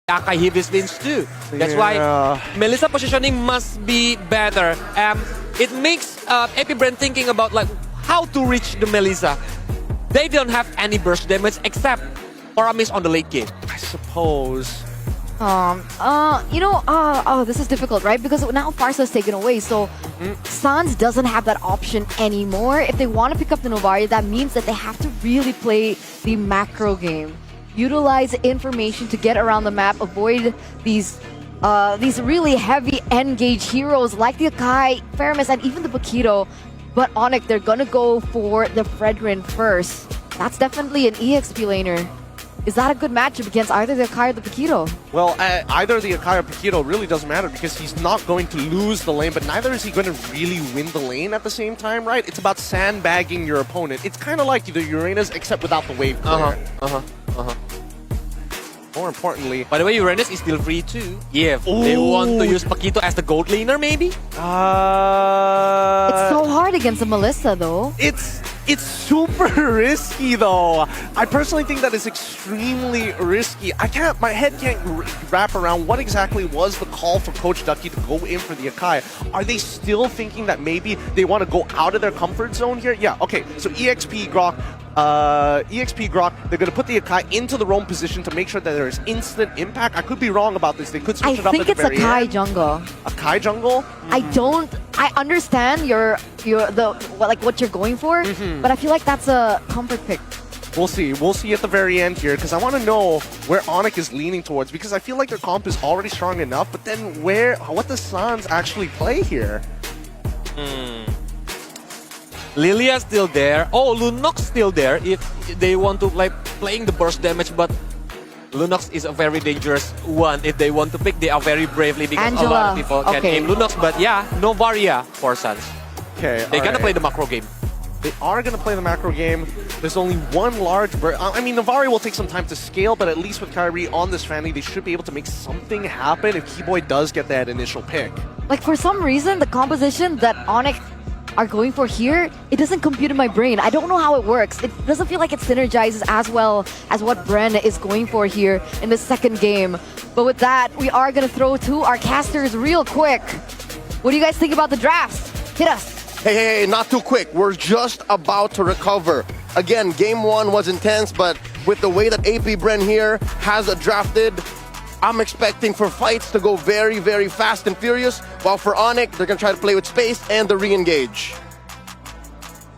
Akai Heavy's lanes too. That's why Melissa positioning must be better. It makes AP Bren thinking about like how to reach the Melissa. They don't have any burst damage except Oramis on the late game. I suppose. This is difficult, right? Because now Farsa is taken away, so Sans doesn't have that option anymore. If they want to pick up the Novari, that means that they have to really play the macro game. Utilize information to get around the map, avoid these really heavy engage heroes like the Akai, Faramis, and even the Bakito. But Onic, they're gonna go for the Fredrin first. That's definitely an EXP laner. Is that a good matchup against either the Akai or the Bakito? Well, either the Akai or Bakito really doesn't matter because he's not going to lose the lane, but neither is he going to really win the lane at the same time, right? It's about sandbagging your opponent. It's kind of like the Uranus, except without the wave clear. More importantly... By the way, Uranus is still free too. Yeah, they want to use Bakito as the gold laner maybe? It's so hard against the Melissa though. It's super risky though. I personally think that is extremely risky. My head can't wrap around what exactly was the call for Coach Ducky to go in for the Akai. Are they still thinking that maybe they want to go out of their comfort zone here? Yeah, okay, so EXP Grok, they're going to put the Akai into the roam position to make sure that there is instant impact. I could be wrong about this. They could switch it up at the very end. I think it's Akai jungle. Akai jungle? I understand what you're going for, but I feel like that's a comfort pick. We'll see. We'll see at the very end here because I want to know where Onic is leaning towards because I feel like their comp is already strong enough, but then what does Sans actually play here? Lilia's still there. Oh, Lunox still there if they want to like playing the burst damage, but Lunox is a very dangerous one. If they want to pick, they are very bravely because a lot of people can aim Lunox. But yeah, no Varia for Sans. Okay, they're gonna play the macro game. They are gonna play the macro game. There's only one large burst. I mean, Navari will take some time to scale, but at least with Kyrie on this family, they should be able to make something happen if Keyboy does get that initial pick. Like for some reason, the composition that Onic are going for here, it doesn't compute in my brain. I don't know how it works. It doesn't feel like it synergizes as well as what Bren is going for here in the second game. But with that, we are going to throw to our casters real quick. What do you guys think about the drafts? Hit us. Hey, not too quick. We're just about to recover. Again, game one was intense, but with the way that AP Bren here has drafted, I'm expecting for fights to go very, very fast and furious, while for Onic, they're going to try to play with space and the re-engage.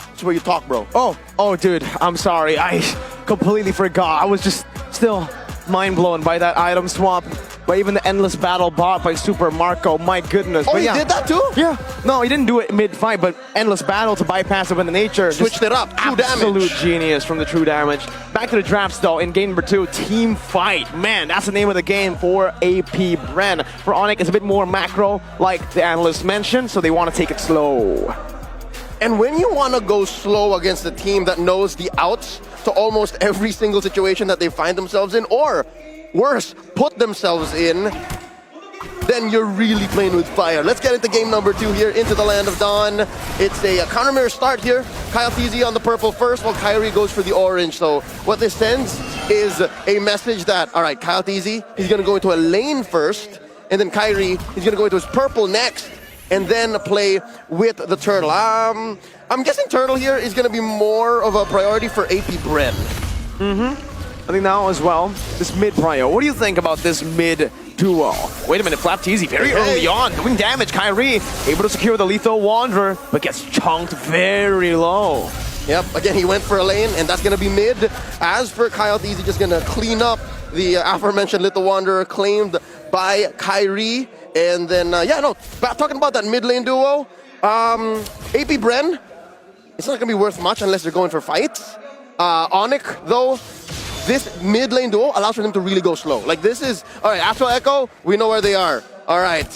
That's where you talk, bro. Oh, dude, I'm sorry. I completely forgot. I was just still mind-blown by that item swap, by even the endless battle bought by Super Marco. My goodness. Oh, but he did that too? Yeah. No, he didn't do it mid-fight, but endless battle to bypass it with the nature. Switched it up. True damage. Absolute genius from the true damage. Back to the drafts, though, in game number 2, team fight. Man, that's the name of the game for AP Bren. For Onic, it's a bit more macro, like the analyst mentioned, so they want to take it slow. And when you want to go slow against a team that knows the outs to almost every single situation that they find themselves in, or worse, put themselves in, then you're really playing with fire. Let's get into game number 2 here, into the Land of Dawn. It's a counter mirror start here. Kyle TZ on the purple first, while Kyrie goes for the orange. So what this sends is a message that, all right, Kyle TZ, he's going to go into a lane first, and then Kyrie, he's going to go into his purple next, and then play with the turtle. I'm guessing turtle here is going to be more of a priority for AP Bren. I think now as well, this mid prio. What do you think about this mid duo? Wait a minute, Flap Teasy very early on, doing damage. Kyrie able to secure the lethal Wanderer, but gets chunked very low. Yep, again, he went for a lane, and that's going to be mid. As for Kyle Easy, just going to clean up the aforementioned Little Wanderer claimed by Kyrie. And then, talking about that mid lane duo, AP Bren, it's not going to be worth much unless they're going for fights. Onic, though, this mid lane duo allows for them to really go slow. Like this is, all right, Astral Echo, we know where they are. All right.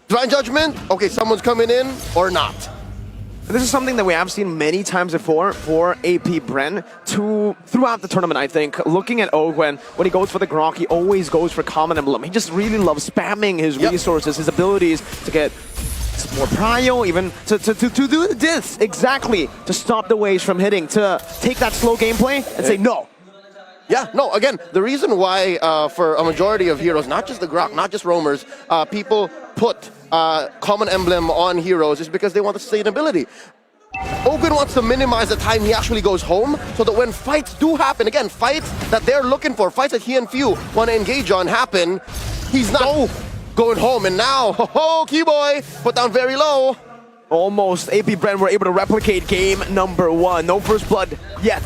Divine Judgment, okay, someone's coming in or not. This is something that we have seen many times before for AP Bren throughout the tournament, I think. Looking at Ogwen, when he goes for the Grok, he always goes for Common Emblem. He just really loves spamming his resources, his abilities to get more prio, even to do this exactly, to stop the waves from hitting, to take that slow gameplay and say, no, Yeah, no, again, the reason why for a majority of heroes, not just the Grok, not just roamers, people put common emblem on heroes is because they want the sustainability. Ogun wants to minimize the time he actually goes home so that when fights do happen, again, fights that they're looking for, fights that he and Few want to engage on happen, he's not going home. And now, Keyboy put down very low. Almost. AP Bren were able to replicate game number 1. No first blood yet.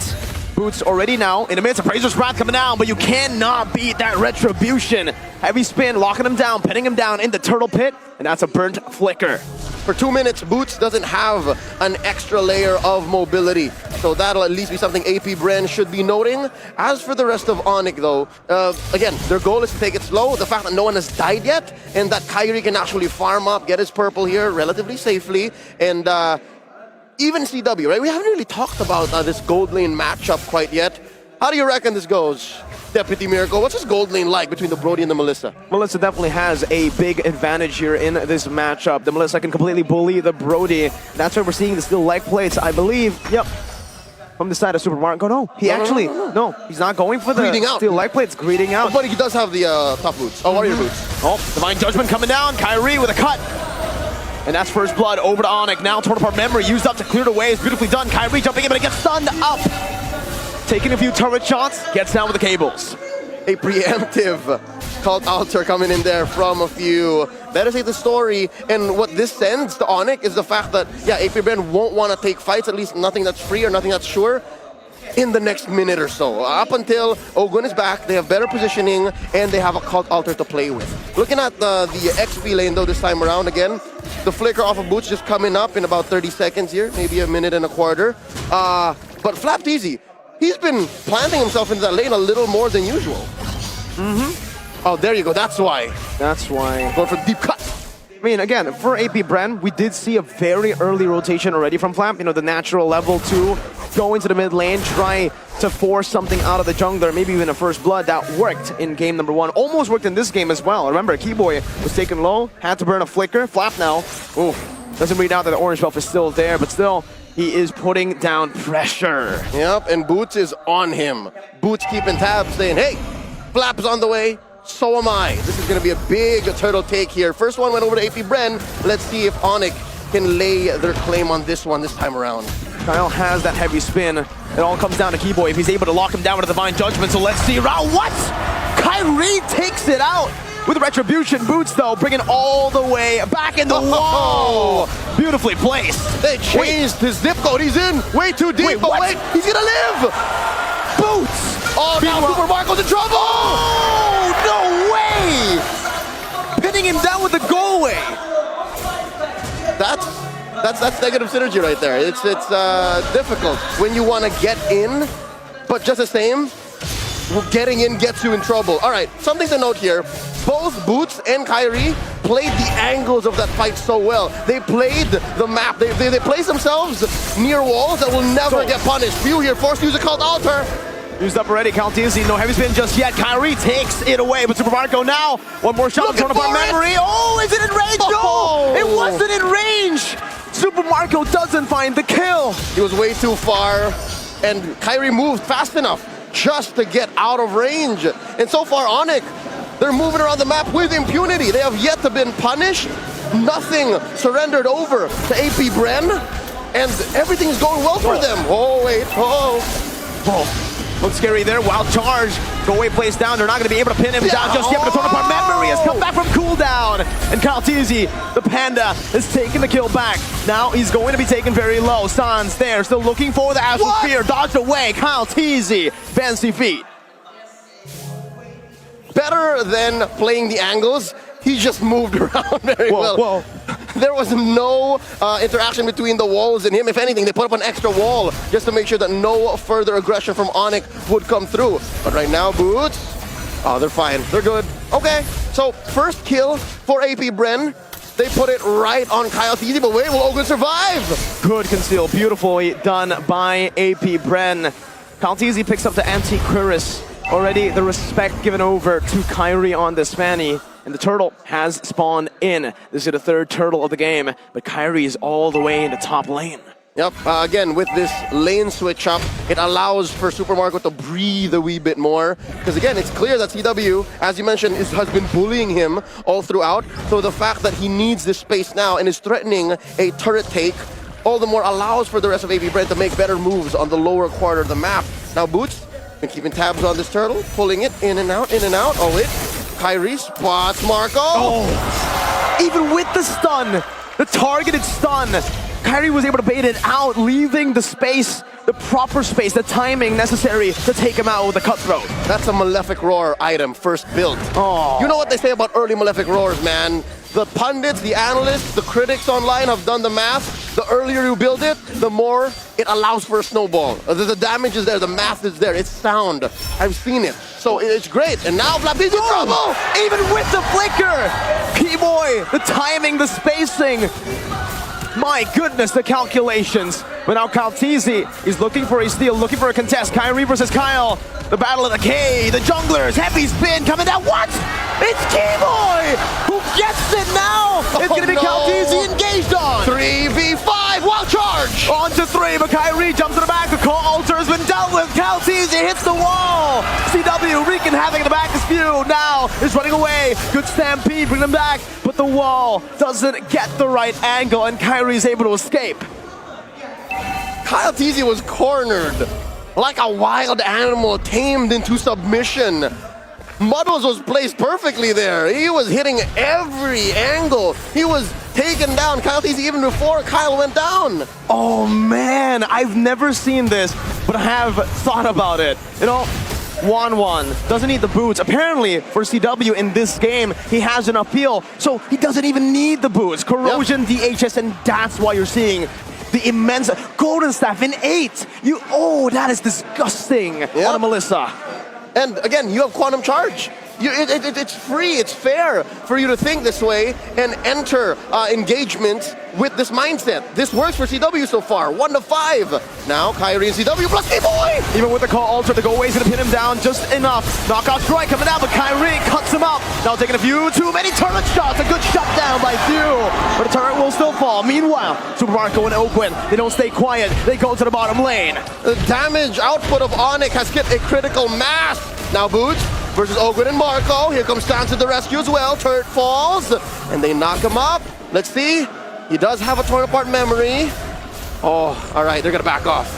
Boots already now in the midst of Razor's Wrath coming down, but you cannot beat that retribution. Heavy spin, locking him down, pinning him down in the turtle pit, and that's a burnt flicker. For 2 minutes, Boots doesn't have an extra layer of mobility. So that'll at least be something AP Bren should be noting. As for the rest of Onic though, again, their goal is to take it slow. The fact that no one has died yet, and that Kyrie can actually farm up, get his purple here relatively safely, and even CW, right? We haven't really talked about this gold lane matchup quite yet. How do you reckon this goes, Deputy Miracle? What's this gold lane like between the Brody and the Melissa? Melissa definitely has a big advantage here in this matchup. The Melissa can completely bully the Brody. That's why we're seeing the still leg plates, I believe. Yep. From the side of Super Mario. No, no, he's not going for the steel leg plates. Greeting out. But he does have the top boots. Oh, warrior boots. Oh, Divine Judgment coming down. Kyrie with a cut. And that's first blood over to Onic. Now torn apart memory used up to clear the way. It's beautifully done. Kyrie jumping in, but it gets stunned up. Taking a few turret shots, gets down with the cables. A preemptive cult altar coming in there from a Few. Better say the story. And what this sends to Onic is the fact that, yeah, AP Bren won't want to take fights, at least nothing that's free or nothing that's sure, in the next minute or so. Up until Ogun is back, they have better positioning, and they have a cult altar to play with. Looking at the XP lane though this time around again, the flicker off of Boots just coming up in about 30 seconds here, maybe a minute and a quarter. But Flapped Easy, he's been planting himself into that lane a little more than usual. Oh, there you go, that's why. That's why. Going for deep cut. I mean, again, for AP Bren, we did see a very early rotation already from Flap. You know, the natural level 2, go into the mid lane, try to force something out of the jungler, maybe even a first blood. That worked in game number 1. Almost worked in this game as well. Remember, Keyboy was taken low, had to burn a flicker. Flap now, doesn't read out that the orange buff is still there, but still, he is putting down pressure. Yep, and Boots is on him. Boots keeping tabs, saying, hey, Flap's on the way. So am I. This is going to be a big turtle take here. First one went over to AP Bren. Let's see if Onic can lay their claim on this one this time around. Kyle has that heavy spin. It all comes down to Keyboy if he's able to lock him down with a Divine Judgment. So let's see. What? Kyrie takes it out with Retribution. Boots, though, bringing all the way back in the wall. Beautifully placed. They changed his zip code. He's in way too deep. Wait, he's going to live. Boots. Oh, now Super Marco's in trouble. Oh, no way. Pinning him down with the go away. That's negative synergy right there. It's difficult when you want to get in, but just the same, getting in gets you in trouble. All right, something to note here. Both Boots and Kyrie played the angles of that fight so well. They played the map. They placed themselves near walls that will never get punished. Few here forced to use a cult altar. Used up already, Caltesi, no heavy spin just yet. Kyrie takes it away, but Super Marco now. One more shot, torn apart memory. Oh, is it in range? Oh. No, it wasn't in range. Super Marco doesn't find the kill. He was way too far, and Kyrie moved fast enough just to get out of range. And so far, Onic, they're moving around the map with impunity. They have yet to been punished. Nothing surrendered over to AP Bren, and everything's going well for them. Oh, wait, Looks scary there. Wild charge. Go away, place down. They're not going to be able to pin him down just yet. But the torn apart memory has come back from cooldown. And Caltesi, the panda, is taking the kill back. Now he's going to be taken very low. Sans there, still looking for the Astral Spear. Dodged away. Caltesi, fancy feet. Better than playing the angles, he just moved around very well. There was no interaction between the walls and him. If anything, they put up an extra wall just to make sure that no further aggression from Onic would come through. But right now, Boots, they're fine. They're good. Okay, so first kill for AP Bren. They put it right on Kyle Teasy, but wait, will Ogun survive? Good conceal. Beautifully done by AP Bren. Kyle Teasy picks up the anti-Quiris. Already the respect given over to Kyrie on this Fanny. And the turtle has spawned in. This is the third turtle of the game, but Kyrie is all the way in the top lane. Yep, again, with this lane switch up, it allows for Super Marco to breathe a wee bit more. Because again, it's clear that CW, as you mentioned, has been bullying him all throughout. So the fact that he needs this space now and is threatening a turret take, all the more allows for the rest of AB Bren to make better moves on the lower quarter of the map. Now Boots, been keeping tabs on this turtle, pulling it in and out, in and out. Oh wait, Kyrie spots Marco. Oh. Even with the stun, the targeted stun, Kyrie was able to bait it out, leaving the space, the proper space, the timing necessary to take him out with a cutthroat. That's a Malefic Roar item, first built. Oh. You know what they say about early Malefic Roars, man? The pundits, the analysts, the critics online have done the math. The earlier you build it, the more it allows for a snowball. The damage is there, the math is there, it's sound. I've seen it. So it's great. And now Flappi's in trouble! Even with the flicker! P-Boy, the timing, the spacing. My goodness, the calculations. But now Kaltizi is looking for a steal, looking for a contest. Kyrie versus Kyle. The battle of the K, the junglers, heavy spin coming down. What? It's K-Boy who gets it now. It's going to be Kaltizi engaged on. 3v5, wild charge! On to 3, but Kyrie jumps to the back. The call altar has been dealt with. Kaltizi hits the wall. CW wreaking havoc in the back of Spew. Now is running away. Good stampede, bring them back. But the wall doesn't get the right angle, and Kyrie is able to escape. Kyle Teasy was cornered like a wild animal tamed into submission. Muddles was placed perfectly there. He was hitting every angle. He was taken down. Kyle Teasy even before Kyle went down. Oh man, I've never seen this, but I have thought about it. You know, 1-1 doesn't need the boots. Apparently, for CW in this game, he has an appeal, so he doesn't even need the boots. Corrosion, DHS, and that's why you're seeing the immense golden staff in 8. That is disgusting on a Melissa. And again, you have quantum charge. It's free, it's fair for you to think this way and enter engagement with this mindset. This works for CW so far, 1-5. Now Kyrie and CW plus K-Boy! Even with the call alter, the go away is going to pin him down just enough. Knockout strike coming down, but Kyrie cuts him up. Now taking a few too many turret shots. A good shutdown by Few, but the turret will still fall. Meanwhile, Super Marco and Oakland, they don't stay quiet. They go to the bottom lane. The damage output of Onic has hit a critical mass. Now Boots versus Ogren and Marco. Here comes Stan to the rescue as well. Turret falls, and they knock him up. Let's see. He does have a torn apart memory. Oh, all right, they're gonna back off.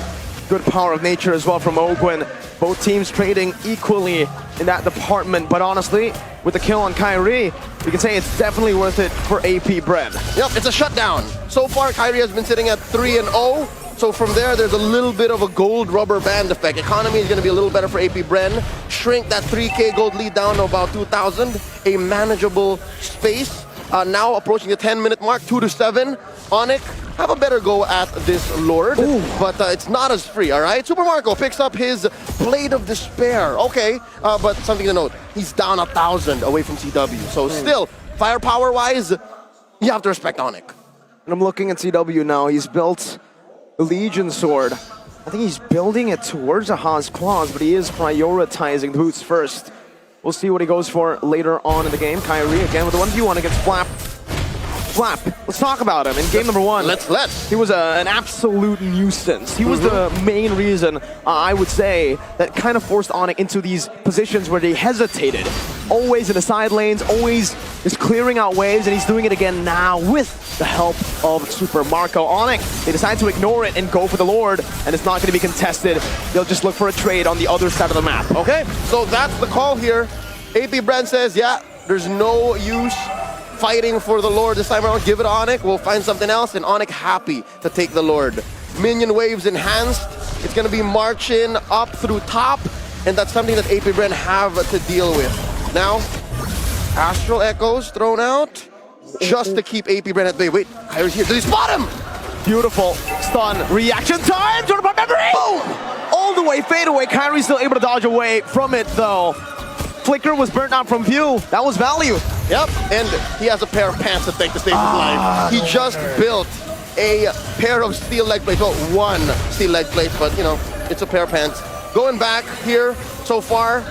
Good power of nature as well from Ogwen. Both teams trading equally in that department, but honestly, with the kill on Kyrie, we can say it's definitely worth it for AP Bren. Yep, it's a shutdown. So far, Kyrie has been sitting at 3-0. So from there's a little bit of a gold rubber band effect. Economy is going to be a little better for AP Bren. Shrink that 3K gold lead down to about 2,000. A manageable space. Now approaching the 10-minute mark, 2-7. Onic have a better go at this Lord, but it's not as free, all right? Super Marco picks up his Blade of Despair. Okay, but something to note, he's down 1,000 away from CW. So still, firepower-wise, you have to respect Onic. And I'm looking at CW now. He's built the Legion Sword. I think he's building it towards a Haas Claws, but he is prioritizing the boots first. We'll see what he goes for later on in the game. Kyrie again with the 1v1 against Flap. Flap, let's talk about him in game number 1. Let's. He was an absolute nuisance. He was the main reason, I would say, that kind of forced Onic into these positions where they hesitated. Always in the side lanes, always is clearing out waves, and he's doing it again now with the help of Super Marco. Onic, they decide to ignore it and go for the Lord, and it's not going to be contested. They'll just look for a trade on the other side of the map. Okay, so that's the call here. AP Bren says, yeah, there's no use fighting for the Lord this time around. Give it Onic, we'll find something else, and Onic happy to take the Lord. Minion waves enhanced. It's going to be marching up through top, and that's something that AP Bren have to deal with. Now, Astral Echoes thrown out just to keep AP Bren at bay. Wait, Kyrie's here. Did he spot him? Beautiful stun. Reaction time! Jordan Park memory! Boom! All the way, fade away. Kyrie's still able to dodge away from it, though. Flicker was burnt out from view. That was value. Yep, and he has a pair of pants to thank to save his life. He just built a pair of steel leg plates. Well, one steel leg plate, but you know, it's a pair of pants. Going back here so far,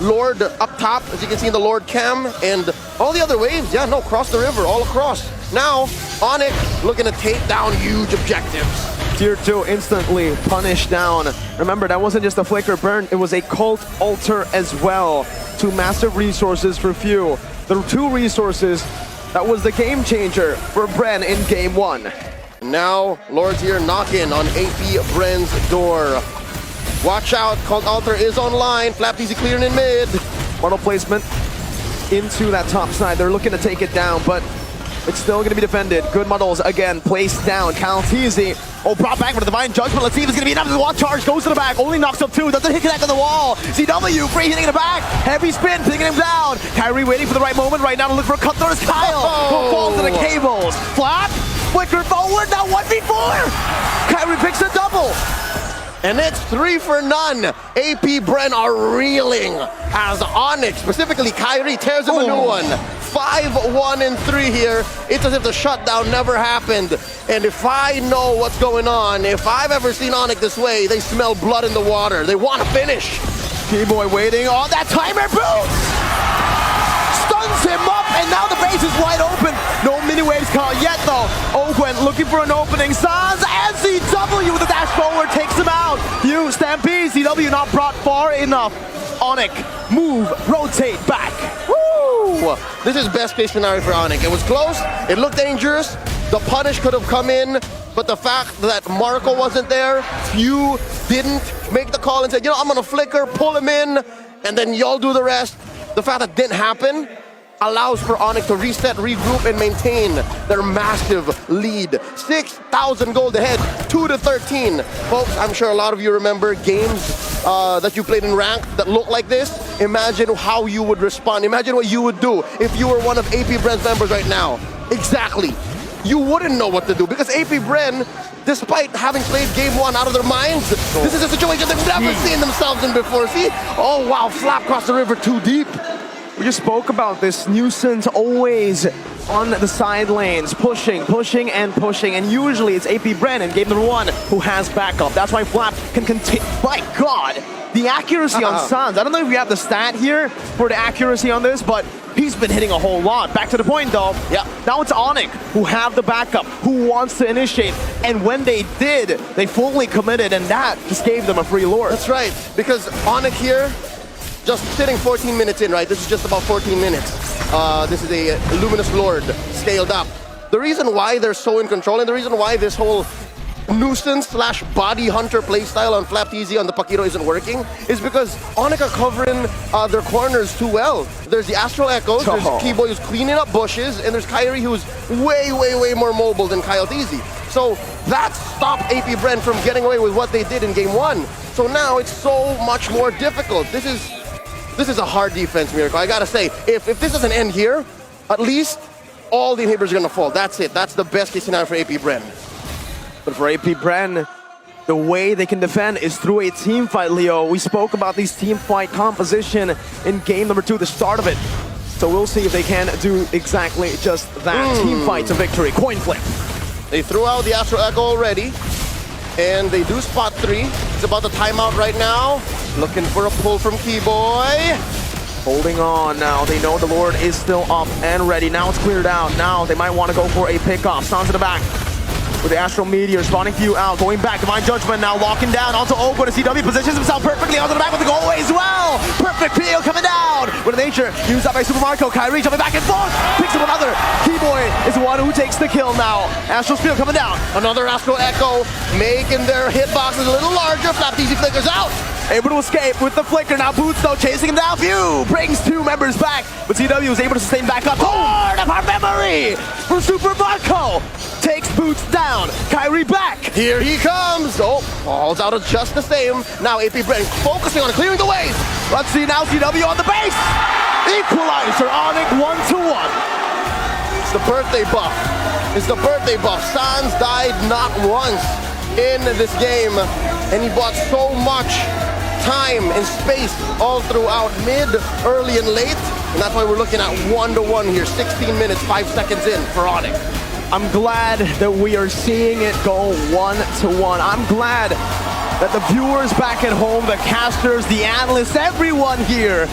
Lord up top, as you can see in the Lord cam, and all the other waves, yeah, no, cross the river, all across. Now, Onic looking to take down huge objectives. Tier 2 instantly punished down. Remember, that wasn't just a flicker burn, it was a cult altar as well. 2 massive resources for few. The 2 resources, that was the game changer for Bren in game 1. Now, Lords here knocking on AP Bren's door. Watch out, Cult Altar is online. FlapTZ clearing in mid. Mortal placement into that top side. They're looking to take it down, but it's still going to be defended. Good muddles again, placed down. FlapTZ, brought back for the Divine Judgment. Let's see if it's going to be enough. The wall charge goes to the back, only knocks up 2. Doesn't hit connect on the wall. CW, free hitting in the back. Heavy spin, picking him down. Kyrie waiting for the right moment right now to look for a cut. There's Kyle, who falls to the cables. Flap, flicker forward, now 1v4. Kyrie picks a double. And it's 3 for none. AP Bren are reeling as Onic, specifically Kyrie, tears him a new one. 5-1 and 3 here. It's as if the shutdown never happened. And if I know what's going on, if I've ever seen Onic this way, they smell blood in the water. They want to finish. T-Boy waiting on that timer boost. Stuns him up, and now the base is wide open. No mini waves caught yet, though. Ogwen looking for an opening. Sans and CW with a dash forward takes him out. You Stampede, CW not brought far enough. Onic, move, rotate back. Woo! This is best case scenario for Onic. It was close, it looked dangerous, the punish could have come in, but the fact that Marco wasn't there, Few didn't make the call and said, you know, I'm gonna flicker, pull him in, and then y'all do the rest. The fact that didn't happen allows for Onic to reset, regroup, and maintain their massive lead. 6,000 gold ahead, 2-13. Folks, I'm sure a lot of you remember games that you played in rank that look like this. Imagine how you would respond. Imagine what you would do if you were one of AP Bren's members right now. Exactly. You wouldn't know what to do because AP Bren, despite having played game 1 out of their minds, this is a situation they've never seen themselves in before. See? Oh wow, Flap crossed the river too deep. We just spoke about this nuisance always on the side lanes, pushing, and pushing, and usually it's AP Bren in game number 1 who has backup. That's why Flap can continue. My God, the accuracy on Sans. I don't know if we have the stat here for the accuracy on this, but he's been hitting a whole lot. Back to the point though. Yeah. Now it's Onic who have the backup, who wants to initiate, and when they did, they fully committed, and that just gave them a free lord. That's right, because Onic here, just sitting 14 minutes in, right? This is just about 14 minutes. This is a Luminous Lord scaled up. The reason why they're so in control and the reason why this whole nuisance / body hunter playstyle on FlapTZ on the Pakiro isn't working is because Onic are covering their corners too well. There's the Astral Echoes, there's Keyboy who's cleaning up bushes, and there's Kyrie who's way more mobile than Kyle TZ. So that stopped AP Bren from getting away with what they did in game 1. So now it's so much more difficult. This is a hard defense, Miracle. I gotta say, if this doesn't end here, at least all the inhibitors are gonna fall. That's it. That's the best case scenario for AP Bren. But for AP Bren, the way they can defend is through a team fight, Leo. We spoke about these team fight composition in game number 2, the start of it. So we'll see if they can do exactly just that. Team fight to victory. Coin flip. They threw out the Astral Echo already, and they do spot 3. It's about the timeout right now. Looking for a pull from Keyboy. Holding on now. They know the Lord is still up and ready. Now it's cleared out. Now they might want to go for a pickoff. Sans in the back with the Astral Meteor. Spawning Few out. Going back. Divine Judgment now locking down onto Ogwen. CW positions himself perfectly onto the back with the goal as well. Perfect peel coming down. With nature used up by Super Marco. Kyrie jumping back and forth. Picks up another. Keyboy is the one who takes the kill now. Astral Spear coming down. Another Astral Echo making their hitboxes a little larger. FlapTZ flickers out. Able to escape with the flicker. Now Boots though chasing him down. Few brings 2 members back, but CW is able to sustain back up. Lord of our memory for Super Marco. Takes Boots down. Kyrie back. Here he comes. Oh, falls out of just the same. Now AP Bren focusing on clearing the ways. Let's see now CW on the base. Equalizer Onic 1-1. It's the birthday buff. It's the birthday buff. Sans died not once in this game, and he bought so much time and space all throughout mid, early, and late. And that's why we're looking at 1-1 here. 16 minutes, 5 seconds in for Onic. I'm glad that we are seeing it go 1-1. I'm glad that the viewers back at home, the casters, the analysts, everyone here